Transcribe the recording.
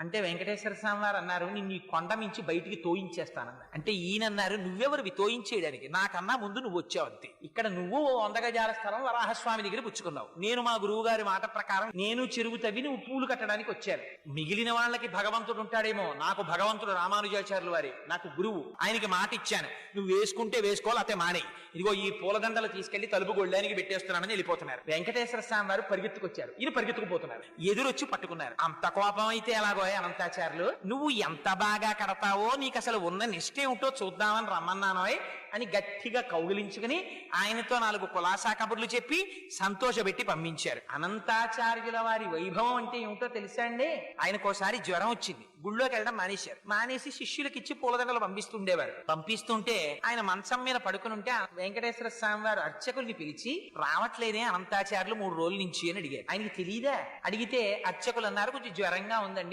అంటే వెంకటేశ్వర స్వామి వారు అన్నారు, నిన్ను ఈ కొండ మించి బయటికి తోయించేస్తానన్నారు. అంటే ఈయన అన్నారు, నువ్వెవరివి తోయించేయడానికి, నాకన్నా ముందు నువ్వు వచ్చావు అంతే. ఇక్కడ నువ్వు 100 గజాల స్థలం వరాహస్వామి దగ్గర పుచ్చుకున్నావు, నేను మా గురువు గారి మాట ప్రకారం నేను చెరువు తవ్వి నువ్వు పూలు కట్టడానికి వచ్చాను. మిగిలిన వాళ్ళకి భగవంతుడు ఉంటాడేమో, నాకు భగవంతుడు రామానుజాచార్యులు వారి నాకు గురువు, ఆయనకి మాట ఇచ్చాను, నువ్వు వేసుకుంటే వేసుకోవాలి, అతే మానే, ఇదిగో ఈ పూలదండలు తీసుకెళ్లి తలుపు గొళ్ళానికి పెట్టేస్తున్నానని వెళ్ళిపోతున్నారు. వెంకటేశ్వర స్వామి వారు పరిగెత్తుకొచ్చారు, ఈయన పరిగెత్తుకుపోతున్నారు, ఎదురొచ్చి పట్టుకున్నారు. అంత కోపం అయితే ఎలాగో అనంతాచార్యులు, నువ్వు ఎంత బాగా కడతావో, నీకు అసలు ఉన్న నిష్ట ఏమిటో చూద్దామని రమ్మన్నానోయ్ అని గట్టిగా కౌగిలించుకుని ఆయనతో 4 కులాసా కబుర్లు చెప్పి సంతోషపెట్టి పంపించారు. అనంతాచార్యుల వారి వైభవం అంటే ఏమిటో తెలుసా అండి? ఆయనకోసారి జ్వరం వచ్చింది, గుళ్ళోకి వెళ్ళడం మానేశారు. మానేసి శిష్యులకి ఇచ్చి పూలదండలు పంపిస్తుండేవారు. పంపిస్తుంటే ఆయన మంచం మీద పడుకుని ఉంటే వెంకటేశ్వర స్వామి వారు అర్చకుల్ని పిలిచి, రావట్లేదే అనంతాచార్యులు 3 రోజుల నుంచి అని అడిగారు. ఆయనకి తెలియదా? అడిగితే అర్చకులు అన్నారు, కొంచెం జ్వరంగా ఉందండి,